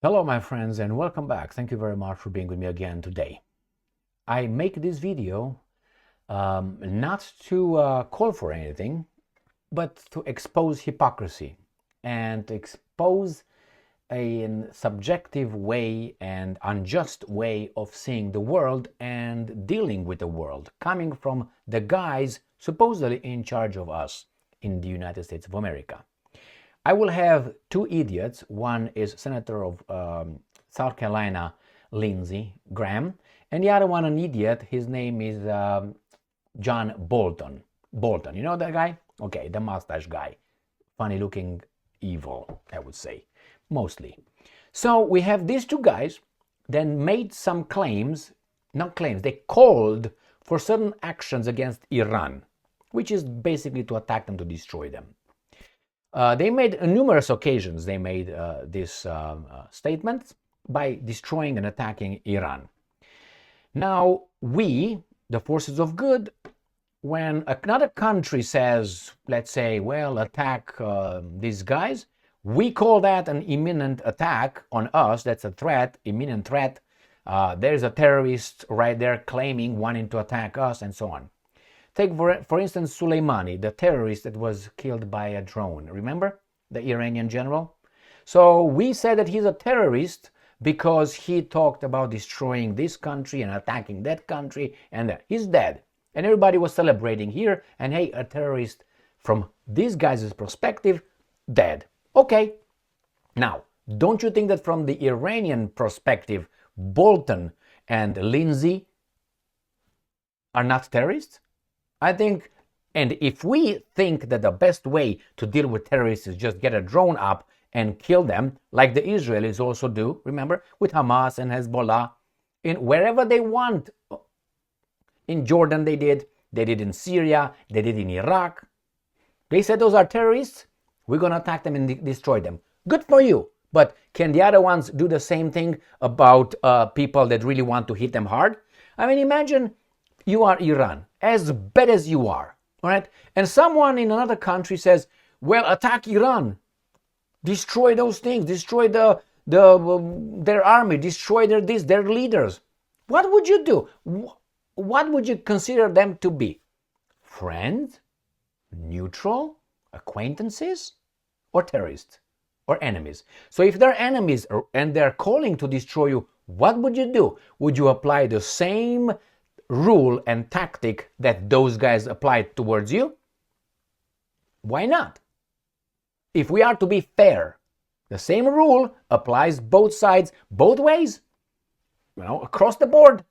Hello my friends and welcome back. Thank you very much for being with me again today. I make this video not to call for anything, but to expose hypocrisy and to expose a subjective way and unjust way of seeing the world and dealing with the world, coming from the guys supposedly in charge of us in the United States of America. I will have two idiots. One is Senator of South Carolina, Graham, and the other one an idiot. His name is John Bolton. Bolton, you know that guy? Okay, the mustache guy. Funny looking, evil, I would say, mostly. So we have these two guys then made some claims, not claims, they called for certain actions against Iran, which is basically to attack them, to destroy them. They made numerous occasions, they made this statement by destroying and attacking Iran. Now, we, the forces of good, when another country says, let's say, well, attack these guys, we call that an imminent attack on us. That's a threat, imminent threat. There's a terrorist right there claiming, wanting to attack us, and so on. Take, for instance, Soleimani, the terrorist that was killed by a drone. Remember? The Iranian general? So we said that he's a terrorist because he talked about destroying this country and attacking that country, and he's dead. And everybody was celebrating here, and hey, a terrorist from these guys' perspective, dead. Okay. Now, don't you think that from the Iranian perspective, Bolton and Lindsay are not terrorists? I think, and if we think that the best way to deal with terrorists is just get a drone up and kill them, like the Israelis also do, remember, with Hamas and Hezbollah, in wherever they want. In Jordan they did in Syria, they did in Iraq. They said those are terrorists, we're going to attack them and destroy them. Good for you. But can the other ones do the same thing about people that really want to hit them hard? I mean, imagine you are Iran, as bad as you are, all right? And someone in another country says, well, attack Iran, destroy those things, destroy their army, destroy their leaders. What would you do? What would you consider them to be? Friends? Neutral? Acquaintances? Or terrorists? Or enemies? So if they're enemies and they're calling to destroy you, what would you do? Would you apply the same rule and tactic that those guys applied towards you? Why not? If we are to be fair, the same rule applies both sides, both ways, across the board.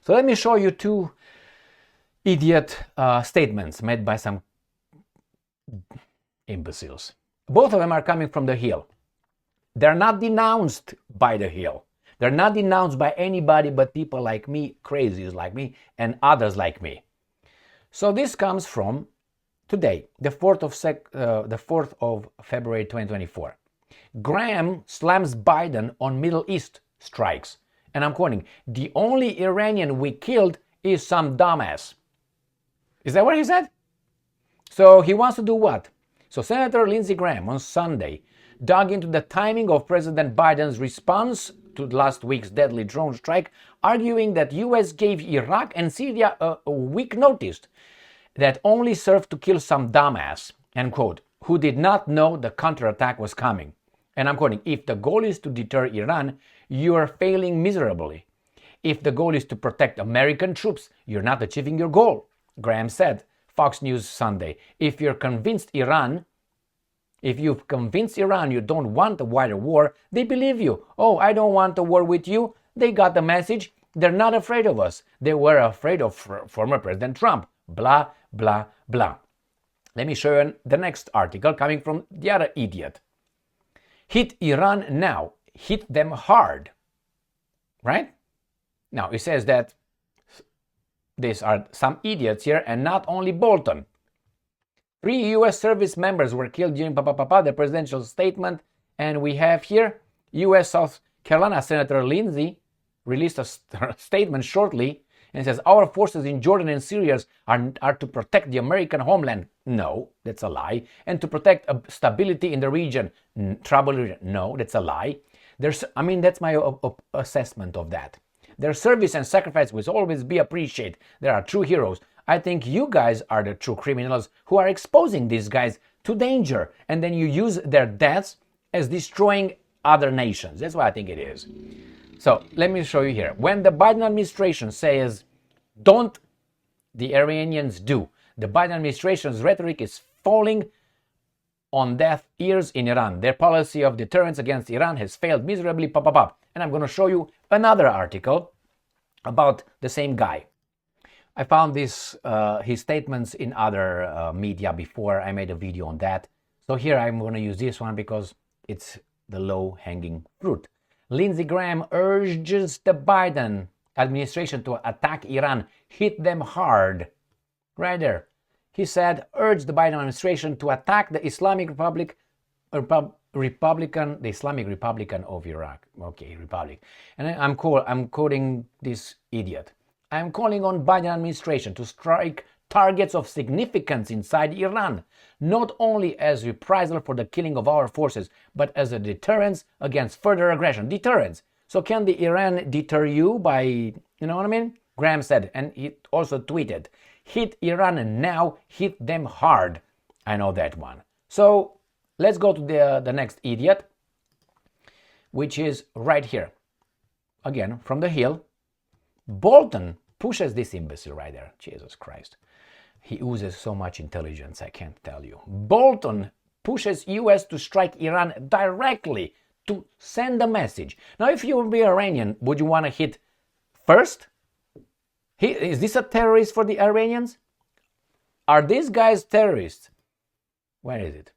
So let me show you two idiot statements made by some imbeciles. Both of them are coming from the Hill. They're not denounced by the Hill. They're not denounced by anybody but people like me, crazies like me, and others like me. So this comes from today, the 4th of February 2024. Graham slams Biden on Middle East strikes. And I'm quoting, the only Iranian we killed is some dumbass. Is that what he said? So he wants to do what? So Senator Lindsey Graham on Sunday dug into the timing of President Biden's response to last week's deadly drone strike, arguing that US gave Iraq and Syria a week notice that only served to kill some dumbass, end quote, who did not know the counterattack was coming. And I'm quoting, if the goal is to deter Iran, you are failing miserably. If the goal is to protect American troops, you're not achieving your goal, Graham said, Fox News Sunday. If you've convinced Iran you don't want a wider war, they believe you. Oh, I don't want a war with you. They got the message. They're not afraid of us. They were afraid of former President Trump. Blah, blah, blah. Let me show you the next article coming from the other idiot. Hit Iran now. Hit them hard. Right? Now, it says that these are some idiots here and not only Bolton. 3 U.S. service members were killed during the presidential statement, and we have here U.S. South Carolina Senator Lindsay released a statement shortly and says our forces in Jordan and Syria are to protect the American homeland. No, that's a lie. And to protect stability in the region, trouble region. No, that's a lie. That's my assessment of that. Their service and sacrifice will always be appreciated. They are true heroes. I think you guys are the true criminals who are exposing these guys to danger, and then you use their deaths as destroying other nations. That's what I think it is. So let me show you here. When the Biden administration says, don't, the Iranians do. The Biden administration's rhetoric is falling on deaf ears in Iran. Their policy of deterrence against Iran has failed miserably. And I'm going to show you another article about the same guy. I found his statements in other media before. I made a video on that. So here I'm going to use this one because it's the low-hanging fruit. Lindsey Graham urges the Biden administration to attack Iran, hit them hard. Right there. He said, urge the Biden administration to attack the Islamic Republic, the Islamic Republican of Iraq. Okay, Republic. And I'm quoting this idiot. I'm calling on Biden administration to strike targets of significance inside Iran, not only as reprisal for the killing of our forces, but as a deterrence against further aggression. Deterrence. So can the Iran deter you by, you know what I mean? Graham said, and he also tweeted, hit Iran and now hit them hard. I know that one. So let's go to the next idiot, which is right here. Again, from the Hill. Bolton pushes this imbecile right there. Jesus Christ. He oozes so much intelligence, I can't tell you. Bolton pushes US to strike Iran directly to send a message. Now, if you would be Iranian, would you want to hit first? Is this a terrorist for the Iranians? Are these guys terrorists? Where is it?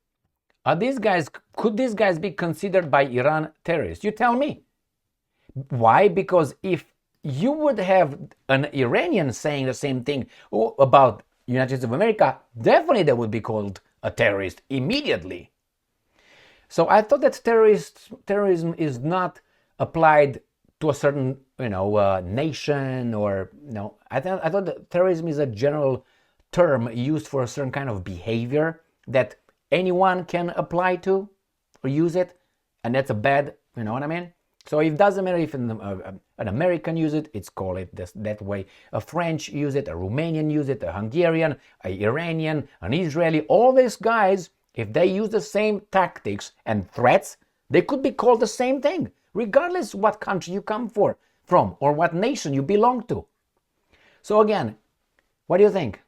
Could these guys be considered by Iran terrorists? You tell me. Why? Because if you would have an Iranian saying the same thing about United States of America, definitely they would be called a terrorist immediately. So I thought that terrorism is not applied to a certain, nation or, I thought that terrorism is a general term used for a certain kind of behavior that anyone can apply to or use it, and that's a bad, you know what I mean? So it doesn't matter if an American use it, it's called it that way. A French use it, a Romanian use it, a Hungarian, an Iranian, an Israeli. All these guys, if they use the same tactics and threats, they could be called the same thing, regardless what country you come from or what nation you belong to. So again, what do you think?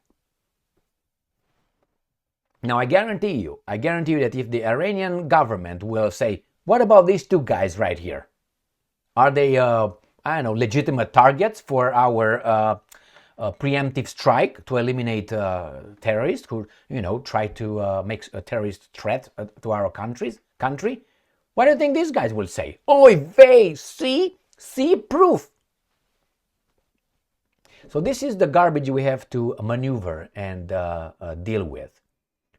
Now I guarantee you that if the Iranian government will say, what about these two guys right here? Are they, legitimate targets for our preemptive strike to eliminate terrorists who, try to make a terrorist threat to our country? What do you think these guys will say? Oy vey, see proof. So this is the garbage we have to maneuver and deal with.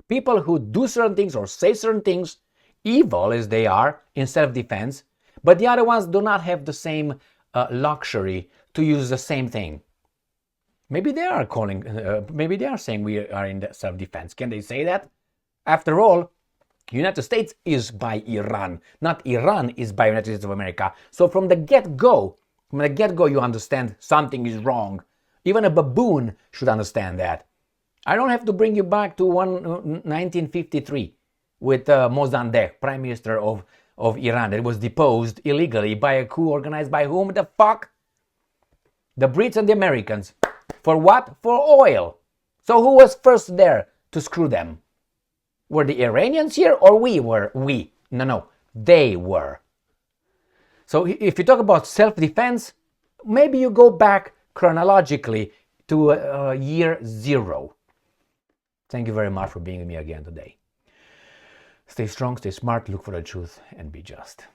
People who do certain things or say certain things, evil as they are, in self-defense, but the other ones do not have the same luxury to use the same thing. Maybe they are maybe they are saying we are in self-defense. Can they say that? After all, United States is by Iran, not Iran is by United States of America. So from the get-go, you understand something is wrong. Even a baboon should understand that. I don't have to bring you back to 1953 with Mossadegh, Prime Minister of Iran, that was deposed illegally by a coup organized by whom the fuck? The Brits and the Americans. For what? For oil. So who was first there to screw them? Were the Iranians here or we were? No, they were. So if you talk about self-defense, maybe you go back chronologically to year 0. Thank you very much for being with me again today. Stay strong, stay smart, look for the truth, and be just.